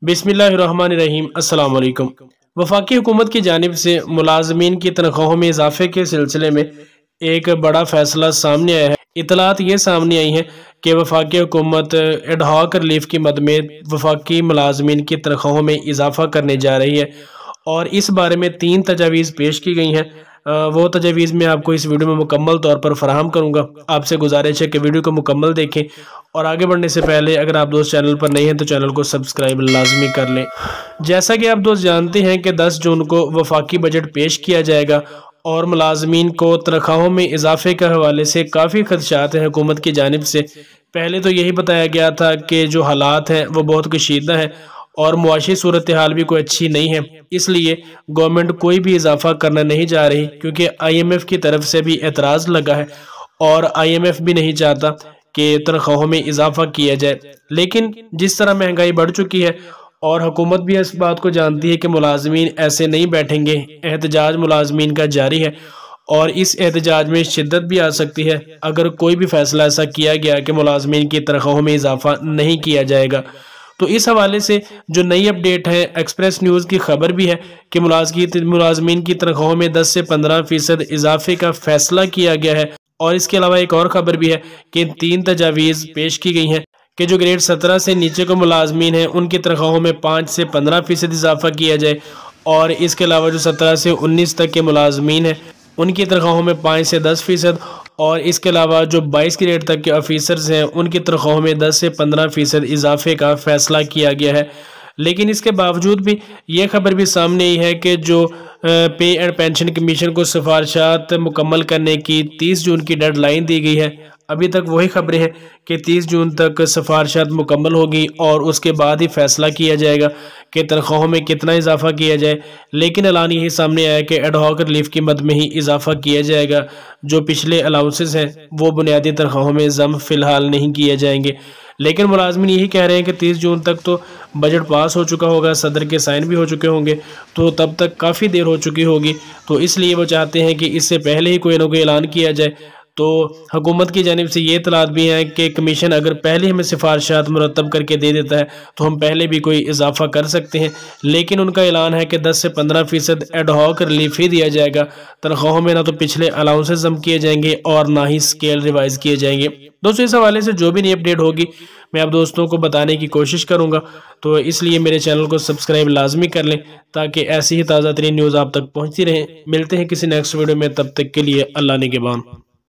بسم اللہ الرحمن الرحیم۔ السلام علیکم۔ وفاقی حکومت کی جانب سے ملازمین کی تنخواہوں میں اضافے کے سلسلے میں ایک بڑا فیصلہ سامنے آیا ہے۔ اطلاعات یہ سامنے آئی ہیں کہ وفاقی حکومت ایڈ ہاک ریلیف کی مد میں وفاقی ملازمین کی تنخواہوں میں اضافہ کرنے جا رہی ہے، اور اس بارے میں 3 تجاویز پیش کی گئی ہیں۔ وہ تجاویز میں آپ کو اس ویڈیو میں مکمل طور پر فراہم کروں گا۔ آپ سے گزارش ہے کہ ویڈیو کو مکمل دیکھیں، اور آگے بڑھنے سے پہلے اگر آپ دوست چینل پر نہیں ہیں تو چینل کو سبسکرائب لازمی کر لیں۔ جیسا کہ آپ دوست جانتے ہیں کہ 10 جون کو وفاقی بجٹ پیش کیا جائے گا، اور ملازمین کو تنخواہوں میں اضافے کے حوالے سے کافی خدشات ہیں حکومت کی جانب سے۔ پہلے تو یہی بتایا گیا تھا کہ جو حالات ہیں وہ بہت کشیدہ ہیں، اور معاشی صورتحال بھی کوئی اچھی نہیں ہے، اس لیے گورنمنٹ کوئی بھی اضافہ کرنا نہیں جا رہی، کیونکہ آئی ایم ایف کی طرف سے بھی اعتراض لگا ہے، اور آئی ایم ایف بھی نہیں چاہتا کہ تنخواہوں میں اضافہ کیا جائے۔ لیکن جس طرح مہنگائی بڑھ چکی ہے، اور حکومت بھی اس بات کو جانتی ہے کہ ملازمین ایسے نہیں بیٹھیں گے، احتجاج ملازمین کا جاری ہے، اور اس احتجاج میں شدت بھی آ سکتی ہے اگر کوئی بھی فیصلہ ایسا کیا گیا کہ ملازمین کی تنخواہوں میں اضافہ نہیں کیا جائے گا۔ تو اس حوالے سے جو نئی اپڈیٹ ہے، ایکسپریس نیوز کی خبر بھی ہے کہ ملازمین کی تنخواہوں میں 10 سے 15% اضافے کا فیصلہ کیا گیا ہے، اور اس کے علاوہ ایک اور خبر بھی ہے کہ 3 تجاویز پیش کی گئی ہیں کہ جو گریڈ 17 سے نیچے کو ملازمین ہیں ان کی تنخواہوں میں 5 سے 15% اضافہ کیا جائے، اور اس کے علاوہ جو 17 سے 19 تک کے ملازمین ہیں ان کی تنخواہوں میں 5 سے 10%، اور اس کے علاوہ جو 22 گریڈ تک کے آفیسرز ہیں ان کی تنخواہوں میں 10 سے 15% اضافے کا فیصلہ کیا گیا ہے۔ لیکن اس کے باوجود بھی یہ خبر بھی سامنے آئی ہے کہ جو پے اینڈ پینشن کمیشن کو سفارشات مکمل کرنے کی 30 جون کی ڈیڈ لائن دی گئی ہے، ابھی تک وہی خبریں ہیں کہ 30 جون تک سفارشات مکمل ہوگی، اور اس کے بعد ہی فیصلہ کیا جائے گا کہ تنخواہوں میں کتنا اضافہ کیا جائے۔ لیکن اعلان یہی سامنے آیا کہ ایڈ ہاک ریلیف کی مد میں ہی اضافہ کیا جائے گا، جو پچھلے الاؤنسز ہیں وہ بنیادی تنخواہوں میں ضم فی الحال نہیں کیے جائیں گے۔ لیکن ملازمین یہی کہہ رہے ہیں کہ 30 جون تک تو بجٹ پاس ہو چکا ہوگا، صدر کے سائن بھی ہو چکے ہوں گے، تو تب تک کافی دیر ہو چکی ہوگی، تو اس لیے وہ چاہتے ہیں کہ اس سے پہلے ہی کوئی نہ کوئی اعلان کیا جائے۔ تو حکومت کی جانب سے یہ اطلاعات بھی ہیں کہ کمیشن اگر پہلے ہمیں سفارشات مرتب کر کے دے دیتا ہے تو ہم پہلے بھی کوئی اضافہ کر سکتے ہیں، لیکن ان کا اعلان ہے کہ 10 سے 15% ایڈ ہاک ریلیف ہی دیا جائے گا۔ تنخواہوں میں نہ تو پچھلے الاؤنسز ضم کیے جائیں گے اور نہ ہی اسکیل ریوائز کیے جائیں گے۔ دوستوں اس حوالے سے جو بھی نئی اپڈیٹ ہوگی میں آپ دوستوں کو بتانے کی کوشش کروں گا، تو اس لیے میرے چینل کو سبسکرائب لازمی کر لیں تاکہ ایسی ہی تازہ ترین نیوز آپ تک پہنچتی رہیں۔ ملتے ہیں کسی نیکسٹ ویڈیو میں، تب تک کے لیے اللہ نگہبان۔